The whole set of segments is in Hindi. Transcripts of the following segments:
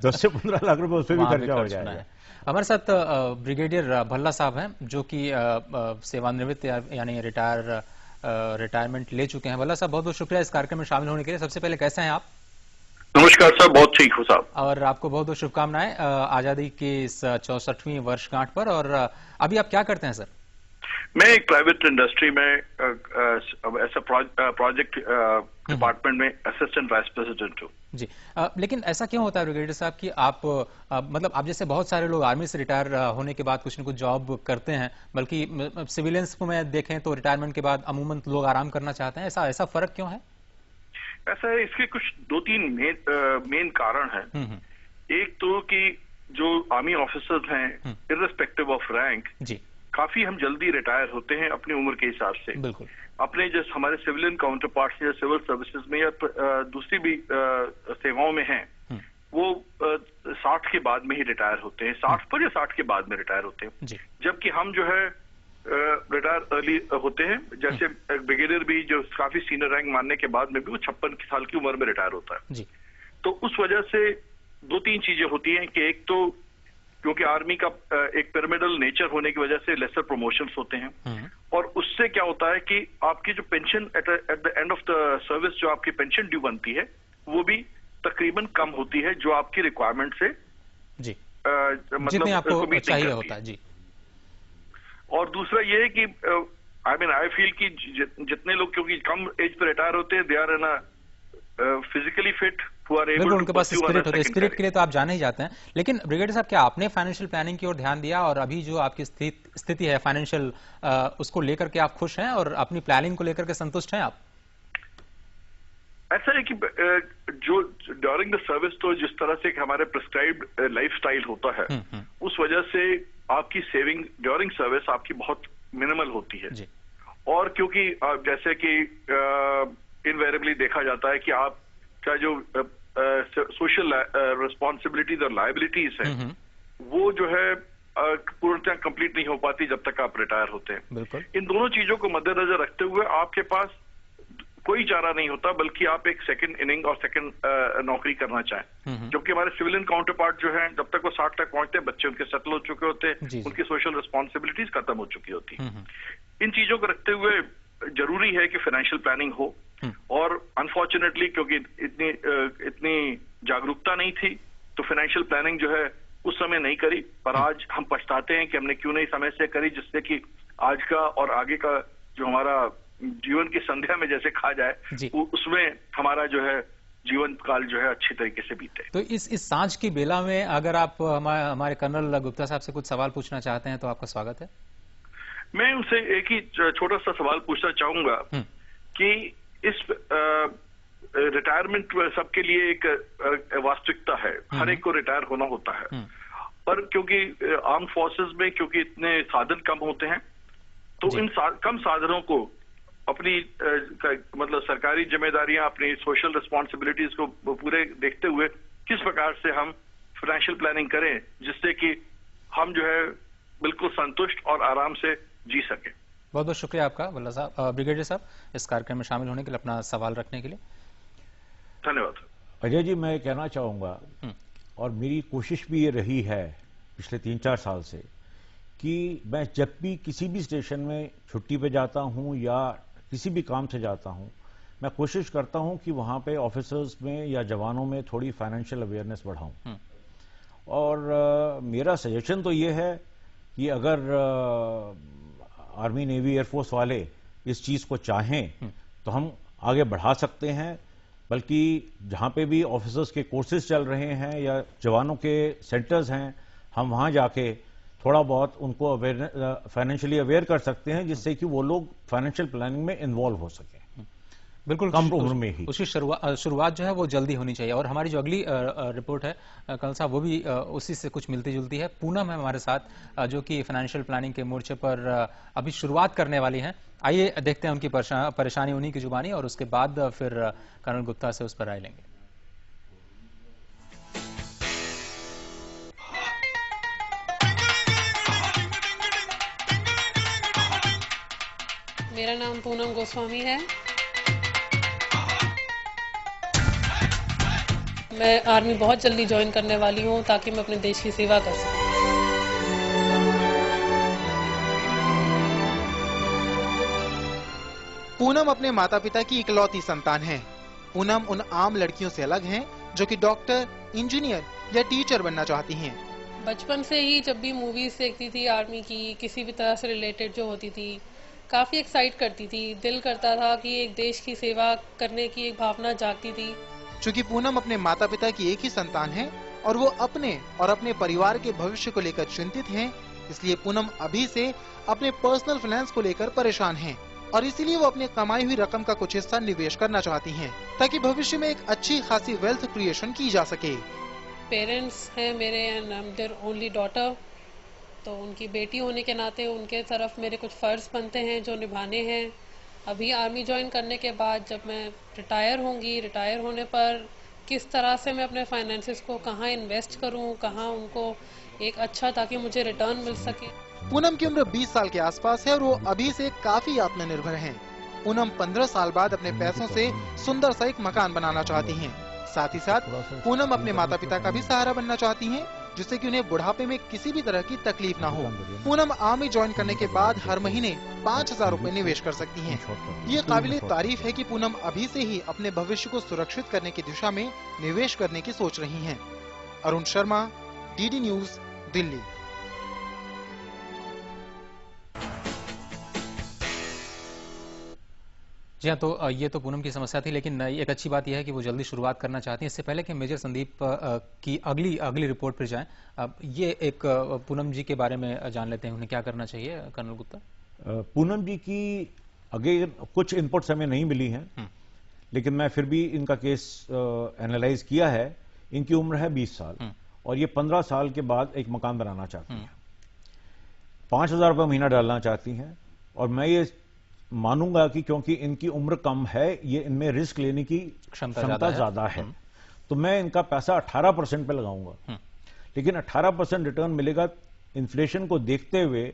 10 से 15 लाख रुपए उसमें भी खर्चा हो जाएगा। हमारे साथ ब्रिगेडियर भल्ला साहब हैं, जो कि सेवानिवृत्त यानी रिटायरमेंट ले चुके हैं। भल्ला साहब, बहुत बहुत शुक्रिया इस कार्यक्रम में शामिल होने के लिए। सबसे पहले कैसे हैं आप? नमस्कार सर, बहुत ठीक हूँ साहब। और आपको बहुत बहुत शुभकामनाएं आजादी की इस 64वीं वर्षगांठ पर। और अभी आप क्या करते हैं सर? मैं एक प्राइवेट इंडस्ट्री में ऐसा प्रोजेक्ट डिपार्टमेंट में असिस्टेंट वाइस प्रेसिडेंट हूँ जी। लेकिन ऐसा क्यों होता है ब्रिगेडियर साहब कि आप मतलब आप जैसे बहुत सारे लोग आर्मी से रिटायर होने के बाद कुछ न कुछ जॉब करते हैं, बल्कि सिविलियंस को मैं देखें तो रिटायरमेंट के बाद अमूमन लोग आराम करना चाहते हैं। ऐसा फर्क क्यों है? ऐसा है, इसके कुछ 2-3 मेन कारण हैं। एक तो कि जो आर्मी ऑफिसर्स हैं, इर्रेस्पेक्टिव ऑफ रैंक, काफी हम जल्दी रिटायर होते हैं अपनी उम्र के हिसाब से। बिल्कुल। अपने जो हमारे सिविलियन काउंटर पार्ट्स या सिविल सर्विसेज में या दूसरी भी सेवाओं में हैं, वो 60 के बाद में ही रिटायर होते हैं, 60 पर या 60 के बाद में रिटायर होते हैं। जबकि हम जो है रिटायर अर्ली होते हैं। जैसे ब्रिगेडियर भी जो काफी सीनियर रैंक मानने के बाद में भी वो 56 साल की उम्र में रिटायर होता है। तो उस वजह से 2-3 चीजें होती हैं कि एक तो क्योंकि आर्मी का एक पिरामिडल नेचर होने की वजह से लेसर प्रमोशंस होते हैं, और उससे क्या होता है कि आपकी जो pension at the end of the service जो आपकी पेंशन ड्यू बनती है वो भी तकरीबन कम होती है, जो आपकी रिक्वायरमेंट से जी मतलब जितने आपको चाहिए होता है जी। और दूसरा ये है कि आई फील कि जितने लोग क्योंकि कम एज पर रिटायर होते हैं, they are in physically fit, बिल्कुल उनके पास स्पिरिट होता है। स्पिरिट के लिए तो आप जाने ही जाते हैं। लेकिन ब्रिगेडियर साहब, क्या आपने फाइनेंशियल प्लानिंग की ओर ध्यान दिया और अभी जो आपकी स्थिति है फाइनेंशियल, उसको लेकर के आप खुश हैं और अपनी प्लानिंग को लेकर के संतुष्ट हैं आप? ऐसा है कि जो ड्यूरिंग द सर्विस तो जिस तरह से हमारे प्रिस्क्राइब्ड लाइफस्टाइल होता है, उस वजह से आपकी सेविंग ड्यूरिंग सर्विस आपकी बहुत मिनिमल होती है। और क्योंकि जैसे कि इनवेरिएबली देखा जाता है कि आपका जो सोशल रिस्पॉन्सिबिलिटीज और लायबिलिटीज हैं, वो जो है पूर्णतः कंप्लीट नहीं हो पाती जब तक आप रिटायर होते हैं। इन दोनों चीजों को मद्देनजर रखते हुए आपके पास कोई चारा नहीं होता, बल्कि आप एक सेकंड इनिंग और सेकंड नौकरी करना चाहें। जबकि हमारे सिविलियन काउंटर पार्ट जो है, जब तक वो 60 तक पहुंचते हैं, बच्चे उनके सेटल हो चुके होते हैं, उनकी सोशल रिस्पॉन्सिबिलिटीज खत्म हो चुकी होती है। इन चीजों को रखते हुए जरूरी है कि फाइनेंशियल प्लानिंग हो, और अनफॉर्चुनेटली क्योंकि इतनी जागरूकता नहीं थी, तो फाइनेंशियल प्लानिंग जो है उस समय नहीं करी। पर आज हम पछताते हैं कि हमने क्यों नहीं समय से करी, जिससे कि आज का और आगे का जो हमारा जीवन की संध्या में जैसे कहा जाए, उसमें हमारा जो है जीवन काल जो है अच्छी तरीके से बीते। तो इस सांझ की बेला में अगर आप हमारे कर्नल गुप्ता साहब से कुछ सवाल पूछना चाहते हैं तो आपका स्वागत है। मैं उनसे एक ही छोटा सा सवाल पूछना चाहूंगा कि इस रिटायरमेंट सबके लिए एक वास्तविकता है, हर एक को रिटायर होना होता है, पर क्योंकि आर्म फोर्सेस में क्योंकि इतने साधन कम होते हैं, तो इन कम साधनों को अपनी मतलब सरकारी जिम्मेदारियां, अपनी सोशल रिस्पॉन्सिबिलिटीज को पूरे देखते हुए किस प्रकार से हम फाइनेंशियल प्लानिंग करें जिससे कि हम जो है बिल्कुल संतुष्ट और आराम से जी सके। बहुत बहुत शुक्रिया आपका भल्ला साहब, ब्रिगेडियर साहब, इस कार्यक्रम में शामिल होने के लिए, अपना सवाल रखने के लिए धन्यवाद। अजय जी, मैं कहना चाहूंगा और मेरी कोशिश भी ये रही है पिछले 3-4 साल से कि मैं जब भी किसी भी स्टेशन में छुट्टी पे जाता हूं या किसी भी काम से जाता हूं, मैं कोशिश करता हूं कि वहां पे ऑफिसर्स में या जवानों में थोड़ी फाइनेंशियल अवेयरनेस बढ़ाऊं। और मेरा सजेशन तो ये है कि अगर आर्मी, नेवी, एयरफोर्स वाले इस चीज को चाहें तो हम आगे बढ़ा सकते हैं। बल्कि जहां पे भी ऑफिसर्स के कोर्सेज चल रहे हैं या जवानों के सेंटर्स हैं, हम वहां जाके थोड़ा बहुत उनको फाइनेंशियली अवेयर कर सकते हैं, जिससे कि वो लोग फाइनेंशियल प्लानिंग में इन्वॉल्व हो सके। बिल्कुल कम उम्र में ही उसकी शुरुआत जो है वो जल्दी होनी चाहिए। और हमारी जो अगली रिपोर्ट है कर्नल साहब, वो भी उसी से कुछ मिलती जुलती है। पूनम है हमारे साथ, जो कि फाइनेंशियल प्लानिंग के मोर्चे पर अभी शुरुआत करने वाली हैं। आइए देखते हैं उनकी परेशानी उन्हीं की जुबानी, और उसके बाद फिर कर्नल गुप्ता से उस पर राय लेंगे। मेरा नाम पूनम गोस्वामी है। मैं आर्मी बहुत जल्दी ज्वाइन करने वाली हूँ ताकि मैं अपने देश की सेवा कर सकूँ। पूनम अपने माता पिता की इकलौती संतान है। पूनम उन आम लड़कियों से अलग हैं जो कि डॉक्टर, इंजीनियर या टीचर बनना चाहती हैं। बचपन से ही जब भी मूवीज देखती थी आर्मी की, किसी भी तरह से रिलेटेड जो होती थी, काफी एक्साइट करती थी। दिल करता था कि एक देश की सेवा करने की एक भावना जागती थी। चूँकि पूनम अपने माता पिता की एक ही संतान है और वो अपने और अपने परिवार के भविष्य को लेकर चिंतित हैं, इसलिए पूनम अभी से अपने पर्सनल फाइनेंस को लेकर परेशान हैं और इसीलिए वो अपनी कमाई हुई रकम का कुछ हिस्सा निवेश करना चाहती हैं ताकि भविष्य में एक अच्छी खासी वेल्थ क्रिएशन की जा सके। पेरेंट्स हैं मेरे and I am their only daughter, तो उनकी बेटी होने के नाते उनके तरफ मेरे कुछ फ़र्ज़ बनते हैं जो निभाने हैं। अभी आर्मी ज्वाइन करने के बाद जब मैं रिटायर होंगी, रिटायर होने पर किस तरह से मैं अपने फाइनेंसेस को कहाँ इन्वेस्ट करूँ, कहाँ उनको एक अच्छा ताकि मुझे रिटर्न मिल सके। पूनम की उम्र 20 साल के आसपास है और वो अभी से काफी आत्मनिर्भर हैं। पूनम 15 साल बाद अपने पैसों से सुंदर सा एक मकान बनाना चाहती हैं। साथ ही साथ पूनम अपने माता पिता का भी सहारा बनना चाहती हैं, जिससे कि उन्हें बुढ़ापे में किसी भी तरह की तकलीफ ना हो। पूनम आर्मी ज्वाइन करने के बाद हर महीने 5,000 रुपए निवेश कर सकती हैं। ये काबिले तारीफ है कि पूनम अभी से ही अपने भविष्य को सुरक्षित करने की दिशा में निवेश करने की सोच रही हैं। Arun Sharma, DD news, Delhi. जी हाँ, तो ये तो पूनम की समस्या थी, लेकिन एक अच्छी बात यह है कि वो जल्दी शुरुआत करना चाहती हैं। इससे पहले कि मेजर संदीप की अगली रिपोर्ट पर जाएं, ये एक पूनम जी के बारे में जान लेते हैं, उन्हें क्या करना चाहिए। कर्नल गुप्ता, पूनम जी की आगे कुछ इनपुट्स हमें नहीं मिली हैं, लेकिन मैं फिर भी इनका केस एनालाइज किया है। इनकी उम्र है 20 साल और ये 15 साल के बाद एक मकान बनाना चाहती हैं। 5,000 रुपये महीना डालना चाहती हैं और मैं ये मानूंगा कि क्योंकि इनकी उम्र कम है, ये इनमें रिस्क लेने की क्षमता ज्यादा है, तो मैं इनका पैसा 18% पे लगाऊंगा। लेकिन 18% रिटर्न मिलेगा इन्फ्लेशन को देखते हुए।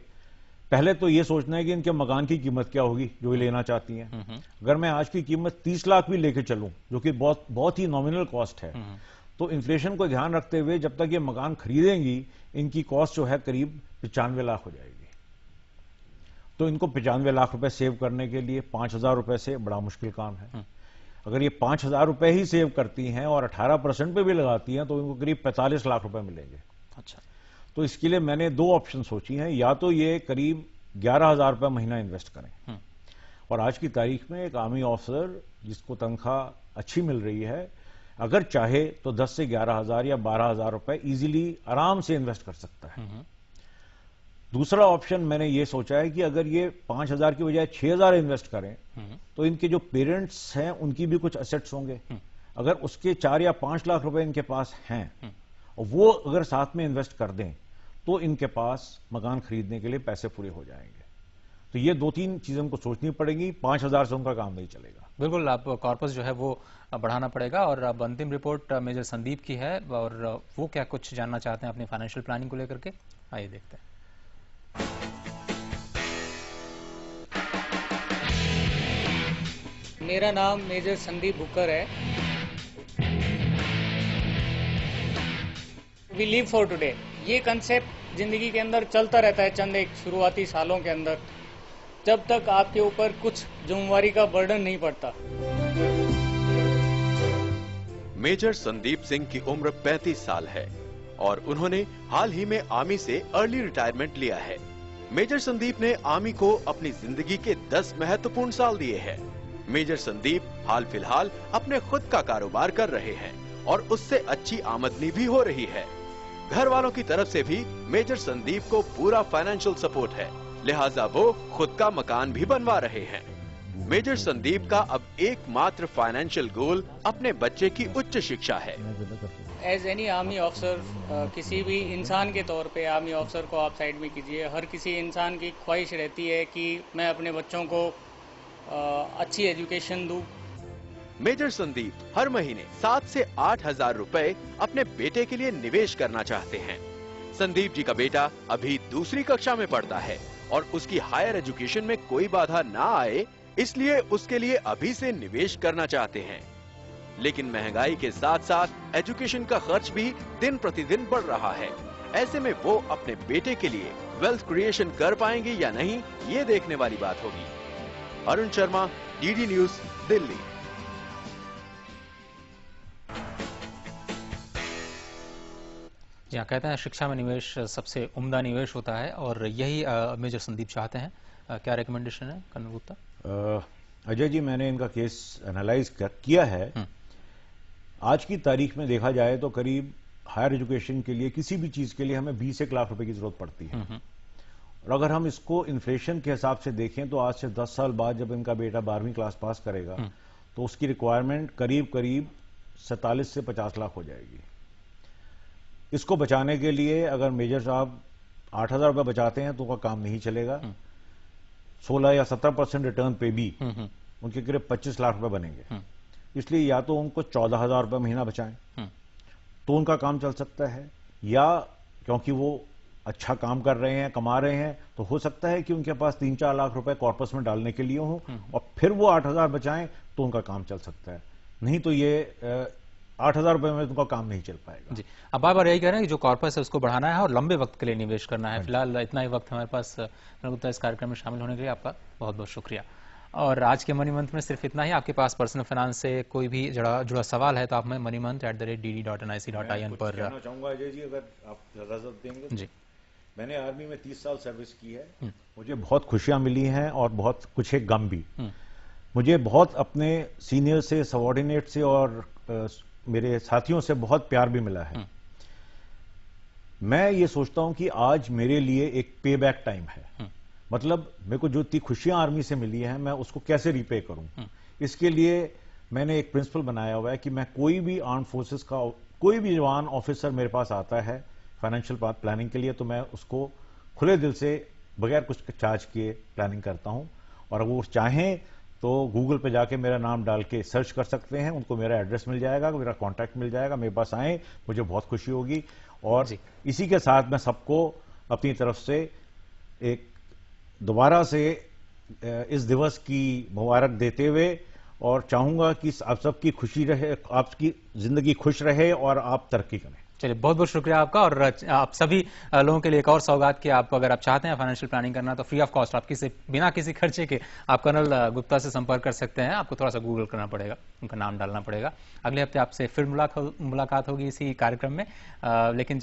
पहले तो ये सोचना है कि इनके मकान की कीमत क्या होगी जो ये लेना चाहती हैं। अगर मैं आज की कीमत 30 लाख भी लेके चलूं, जो कि बहुत ही नॉमिनल कॉस्ट है, तो इन्फ्लेशन को ध्यान रखते हुए जब तक ये मकान खरीदेंगी, इनकी कॉस्ट जो है करीब 95 लाख हो जाएगी। तो इनको 95 लाख रुपए सेव करने के लिए 5,000 रुपए से बड़ा मुश्किल काम है। अगर ये 5,000 रुपए ही सेव करती हैं और 18% पे भी लगाती हैं, तो इनको करीब 45 लाख रुपए मिलेंगे। अच्छा, तो इसके लिए मैंने 2 ऑप्शन सोची हैं। या तो ये करीब 11,000 रुपए महीना इन्वेस्ट करें, और आज की तारीख में एक आर्मी ऑफिसर जिसको तनख्वाह अच्छी मिल रही है, अगर चाहे तो 10 से 11,000 या 12,000 रुपए इजीली आराम से इन्वेस्ट कर सकता है। दूसरा ऑप्शन मैंने ये सोचा है कि अगर ये 5,000 की बजाय 6,000 इन्वेस्ट करें, तो इनके जो पेरेंट्स हैं उनकी भी कुछ एसेट्स होंगे। अगर उसके 4 या 5 लाख रुपए इनके पास हैं और वो अगर साथ में इन्वेस्ट कर दें, तो इनके पास मकान खरीदने के लिए पैसे पूरे हो जाएंगे। तो ये 2-3 चीजें उनको सोचनी पड़ेंगी। 5,000 से उनका काम नहीं चलेगा। बिल्कुल, आप कॉर्पस जो है वो बढ़ाना पड़ेगा। और अब अंतिम रिपोर्ट मेजर संदीप की है और वो क्या कुछ जानना चाहते हैं अपनी फाइनेंशियल प्लानिंग को लेकर के, आइए देखते हैं। मेरा नाम मेजर संदीप बुकर है। वी लिव फॉर टुडे, ये कंसेप्ट जिंदगी के अंदर चलता रहता है चंद एक शुरुआती सालों के अंदर, जब तक आपके ऊपर कुछ जिम्मेवारी का बर्डन नहीं पड़ता। मेजर संदीप सिंह की उम्र 35 साल है और उन्होंने हाल ही में आर्मी से अर्ली रिटायरमेंट लिया है। मेजर संदीप ने आर्मी को अपनी जिंदगी के 10 महत्वपूर्ण साल दिए हैं। मेजर संदीप हाल फिलहाल अपने खुद का कारोबार कर रहे हैं और उससे अच्छी आमदनी भी हो रही है। घर वालों की तरफ से भी मेजर संदीप को पूरा फाइनेंशियल सपोर्ट है, लिहाजा वो खुद का मकान भी बनवा रहे हैं। मेजर संदीप का अब एकमात्र फाइनेंशियल गोल अपने बच्चे की उच्च शिक्षा है। एज एनी आर्मी ऑफिसर, किसी भी इंसान के तौर पे आर्मी ऑफिसर को आप साइड में कीजिए, हर किसी इंसान की ख्वाहिश रहती है कि मैं अपने बच्चों को अच्छी एजुकेशन दूं। मेजर संदीप हर महीने 7 से 8,000 रुपए अपने बेटे के लिए निवेश करना चाहते हैं। संदीप जी का बेटा अभी दूसरी कक्षा में पढ़ता है और उसकी हायर एजुकेशन में कोई बाधा ना आए, इसलिए उसके लिए अभी से निवेश करना चाहते हैं। लेकिन महंगाई के साथ साथ एजुकेशन का खर्च भी दिन प्रतिदिन बढ़ रहा है। ऐसे में वो अपने बेटे के लिए वेल्थ क्रिएशन कर पाएंगे या नहीं, ये देखने वाली बात होगी। Arun Sharma, DD news, Delhi. यहाँ कहते हैं शिक्षा में निवेश सबसे उम्दा निवेश होता है और यही मेजर संदीप चाहते हैं। क्या रिकमेंडेशन है कर्नल गुप्ता? अजय जी, मैंने इनका केस एनालाइज किया है। आज की तारीख में देखा जाए तो करीब हायर एजुकेशन के लिए किसी भी चीज के लिए हमें 20 लाख रुपए की जरूरत पड़ती है। और अगर हम इसको इन्फ्लेशन के हिसाब से देखें तो आज से 10 साल बाद जब इनका बेटा 12वीं क्लास पास करेगा तो उसकी रिक्वायरमेंट करीब करीब 47 से 50 लाख हो जाएगी। इसको बचाने के लिए अगर मेजर साहब 8,000 रुपए बचाते हैं तो उनका काम नहीं चलेगा। 16 या 17% रिटर्न पे भी उनके करीब 25 लाख रुपए बनेंगे। इसलिए या तो उनको 14,000 रुपए महीना बचाएं तो उनका काम चल सकता है, या क्योंकि वो अच्छा काम कर रहे हैं, कमा रहे हैं, तो हो सकता है कि उनके पास 3-4 लाख रुपए कॉर्पस में डालने के लिए हो और फिर वो 8,000 बचाएं तो उनका काम चल सकता है। नहीं तो ये 8,000 रुपए में उनका काम नहीं चल पाएगा। जी, अब बार बार यही कह रहे हैं कि जो कॉर्पस है उसको बढ़ाना है और लंबे वक्त के लिए निवेश करना है। फिलहाल इतना ही वक्त हमारे पास। गुप्ता, इस कार्यक्रम में शामिल होने के लिए आपका बहुत बहुत शुक्रिया। और आज के मनी मंथ में सिर्फ इतना ही। आपके पास पर्सनल फाइनेंस से कोई भी जुड़ा सवाल है तो आप हमें moneymonth@dd.nic.in पर कहना चाहूंगा अजय जी, अगर आप इजाजत देंगे। जी, मैंने आर्मी में 30 साल सर्विस की है। मुझे बहुत खुशियां मिली हैं और बहुत कुछ एक गम भी। मुझे बहुत अपने सीनियर से, सबऑर्डिनेट से और मेरे साथियों से बहुत प्यार भी मिला है। मैं ये सोचता हूं कि आज मेरे लिए एक पे बैक टाइम है। मतलब मेरे को जो इतनी खुशियां आर्मी से मिली हैं, मैं उसको कैसे रिपे करूं। इसके लिए मैंने एक प्रिंसिपल बनाया हुआ है कि मैं कोई भी आर्म फोर्सेस का कोई भी जवान ऑफिसर मेरे पास आता है फाइनेंशियल प्लानिंग के लिए तो मैं उसको खुले दिल से बगैर कुछ चार्ज किए प्लानिंग करता हूं। और अगर वो चाहें तो गूगल पे जाके मेरा नाम डाल के सर्च कर सकते हैं, उनको मेरा एड्रेस मिल जाएगा, मेरा कॉन्टैक्ट मिल जाएगा, मेरे पास आए, मुझे बहुत खुशी होगी। और इसी के साथ मैं सबको अपनी तरफ से एक दोबारा से इस दिवस की मुबारक देते हुए और चाहूंगा कि आप सबकी खुशी रहे, आपकी जिंदगी खुश रहे और आप तरक्की करें। चलिए, बहुत बहुत शुक्रिया आपका। और आप सभी लोगों के लिए एक और सौगात कि आप अगर आप चाहते हैं फाइनेंशियल प्लानिंग करना तो फ्री ऑफ कॉस्ट आप बिना किसी खर्चे के आप कर्नल गुप्ता से संपर्क कर सकते हैं। आपको थोड़ा सा गूगल करना पड़ेगा, उनका नाम डालना पड़ेगा। अगले हफ्ते आपसे फिर मुलाकात होगी इसी कार्यक्रम में। लेकिन